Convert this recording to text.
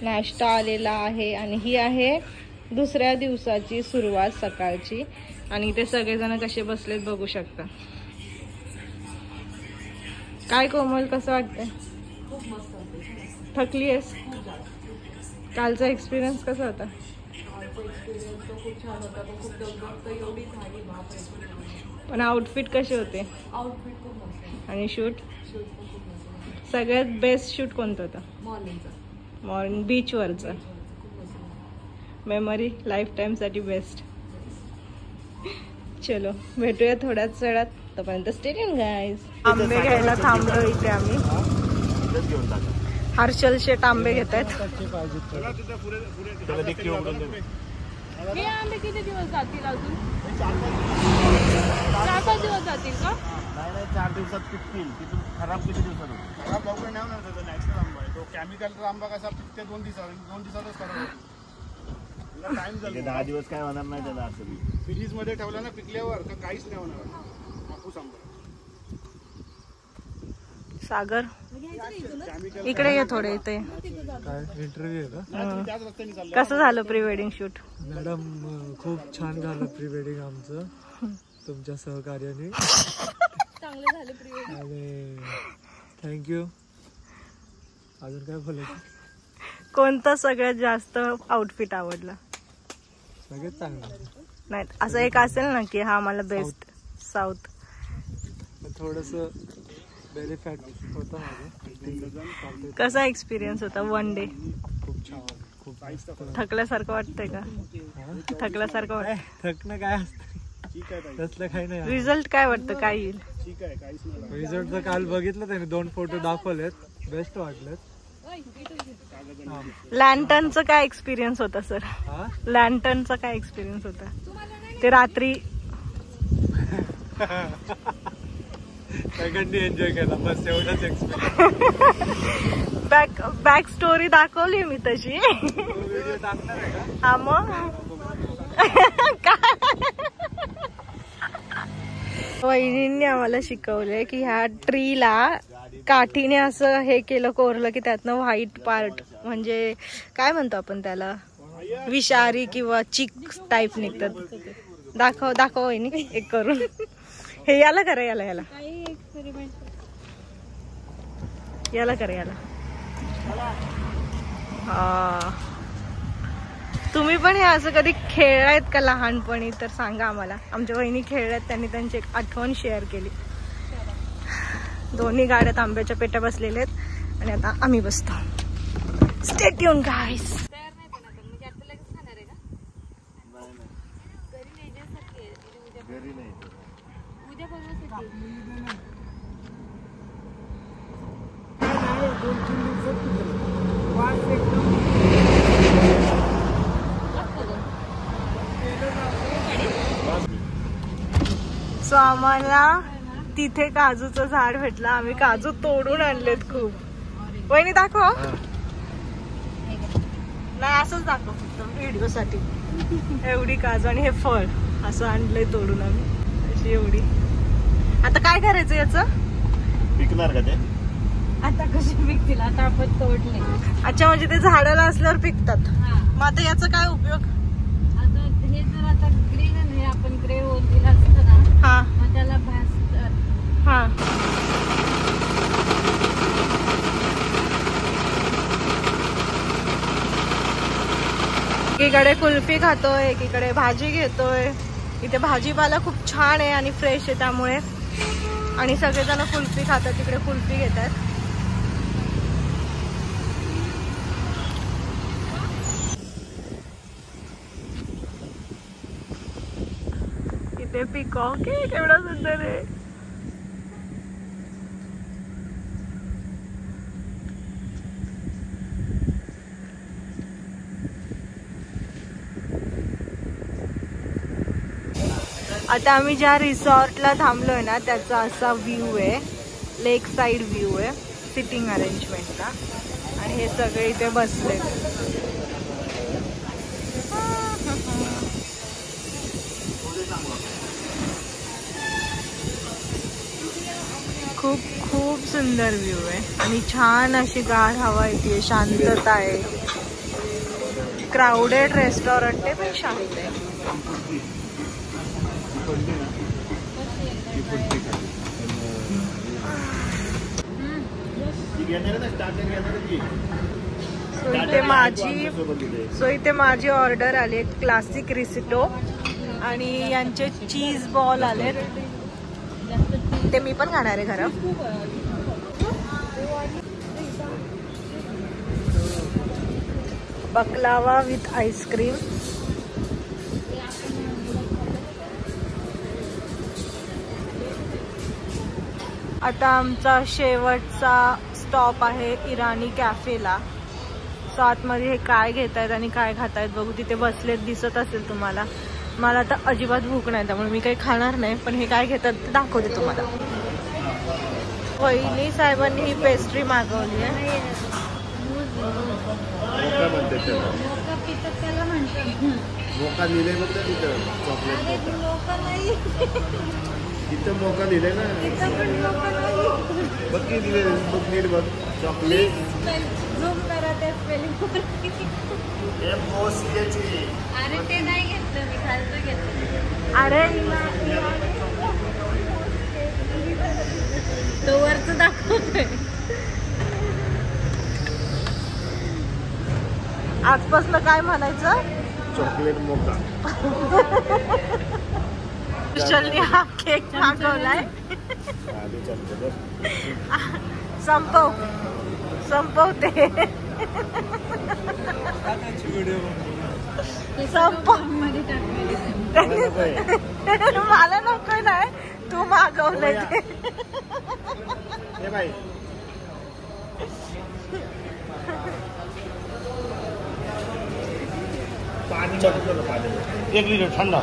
नाश्ता आलेला आहे आणि ही आहे दुसऱ्या दिवसाची सुरुवात सकाळची. आणि इथे सगळेजण कसे बसलेत बघू शकता. काय कोमल, कसं वाटतंय? खूप मस्त वाटतं. थकली आहेस? कालचा एक्सपिरियन्स कसा होता? एक्सपिरियन्स तो खूप छान होता. तो खूप दगदग तर एवढी झाली बापरे. पण आउटफिट कसे होते? आउटफिट खूप मस्त आणि शूट? शूट पण खूप मस्त. सगळ्यात बेस्ट शूट कोणतं होतं? मॉर्निंगचा. मॉर्निंग बीचवरचं. खूप मस्त. मेमरी लाईफ टाईमसाठी बेस्ट. चलो भेटूया थोड्याच वेळात. तोपर्यंत स्टे ट्यून गाईज. आंबे घ्यायला थांबलो इथे आम्ही. हर्षल शेट आंबे घेत आहेत. हे आंबे किती दिवस जातील अजून? 4-5 दिवस जातील का? नाही 4 दिवसात पिकतील. तिथून खराब किती दिवसात होतो? खराब लवकर नाही होणार. त्याचा नॅचरल आंबा आहे तो. केमिकलचा आंबा कसा पिकते 2 दिवसातच खराब होतो. टाइम झाला 10 दिवस काय होणार नाही त्याला. असं फ्रीज मध्ये ठेवला ना पिकल्यावर तर काहीच नाही होणार. हापूस आंबा. सागर इकडे ये थोडे. इथे इंटरव्ह्यू आहे का? कसं झालं प्री वेडिंग शूट? मॅडम खूप छान झालं प्री वेडिंग आमचं तुमच्या सहकार्याने. चांगलं झालं प्री वेडिंग. आणि थँक्यू. अजून काय बोलायचं? कोणतं सगळ्यात जास्त आउटफिट आवडलं? सगळ्यात चांगलं नाही असं एक असेल ना की हा मला बेस्ट. साऊथ थोडस बेली फॅट होतं माझं. कसा एक्सपिरियन्स होता 1 डे? खूप छान. खूप थकल्यासारखं वाटतंय का? थकल्यासारखं वाटतं? थकणं काय असतं तसलं काही नाही. रिझल्ट काय वाटतं? काय येईल? रिझल्ट तर काल बघितलं त्याने 2 फोटो दाखवलेत. बेस्ट वाटलेत. लॅन्टनचा काय एक्सपिरियन्स होता सर? लॅन्टनचा काय एक्सपिरियन्स होता? ते रात्री सगळ्यांनी एन्जॉय केला बस एवढंच एक्सपिरियन्स. बॅक स्टोरी दाखवली मी तशी. व्हिडिओ टाकणार आहे का? हा मग वहिनींनी आम्हाला शिकवलंय की ह्या ट्रीला काठीने असं हे केलं, कोरलं की त्यातनं व्हाईट पार्ट म्हणजे काय म्हणतो आपण त्याला, विषारी किंवा चिक टाईप निघतात. दाखव वहिनी एक करून. हे याला करा, याला करा. हा तुम्ही पण हे असं कधी खेळलायत का लहानपणी तर सांगा आम्हाला. आमच्या वहिनी खेळल्यात, त्यांनी त्यांची एक आठवण शेअर केली. दोन्ही गाड्यात आंब्याच्या पेट्या बसलेल्या आहेत आणि आता आम्ही बसतो. स्टे ट्यून गाईस. सो आम्हाला तिथे काजूचं झाड भेटलं. आम्ही काजू तोडून आणलेत खूप. वहिनी दाखव. नाही असंच दाखव फक्त व्हिडिओ साठी. एवढी काजू आणि हे फळ असं आणलंय तोडून आम्ही. अशी एवढी. आता काय करायचं याचं? पिकणार का ते? आता कशी पिकतील? आता आपण तोडले. अच्छा म्हणजे ते झाडाला असल्यावर पिकतात. मग आता याचा काय उपयोग? आता हे जर आता ग्रीन आहे, आपण ग्रे होल दिला असतं ना, हा मग त्याला भास. हा एकीकडे कुल्फी खातोय, एकीकडे भाजी घेतोय. इथे भाजीपाला खूप छान आहे आणि फ्रेश आहे त्यामुळे. आणि सगळेजण कुल्फी खातात, तिकडे कुल्फी घेतात. इथे पिकॉक आहे, केवढा सुंदर आहे. आता आम्ही ज्या रिसॉर्टला थांबलोय ना त्याचा असा व्ह्यू आहे. लेक साइड व्ह्यू आहे सिटिंग अरेंजमेंटला. आणि हे सगळे इथे बसले. खूप खूप सुंदर व्ह्यू आहे आणि छान अशी गार हवा येते, शांतता आहे. क्राऊडेड रेस्टॉरंट आहे पण शांत आहे. सो इथे माझी ऑर्डर आली आहे क्लासिक रिसिटो आणि यांचे चीज बॉल आलेत. ते मी पण खाणार आहे खरं. बकलावा विथ आईस्क्रीम. आता आमचा शेवटचा स्टॉप आहे इराणी कॅफेला. सो आतमध्ये हे काय घेतायत आणि काय खातायत बघू. तिथे बसलेत दिसत असेल तुम्हाला. मला तर अजिबात भूक नाही त्यामुळे मी काही खाणार नाही, पण हे काय घेतात ते दाखवते तुम्हाला. वहिनी साहेबांनी ही पेस्ट्री मागवली आहे. मोका लिहिले बघ तिथं चॉकलेट तिथं मोका लिहिले ना. बघ की दिले बघ नीट बघ चॉकलेट. अरे ते नाही घेतलं मी, खालचं घेतलं. अरे तो वरचं दाखवतोय. आजपासून काय म्हणायचं. चॉकलेट मोका. कुशलने हा केक मागवलाय. संपवते. मला नको नाही, तू मागवलंय ते. बाई पाणी 1 लिटर ठंडा.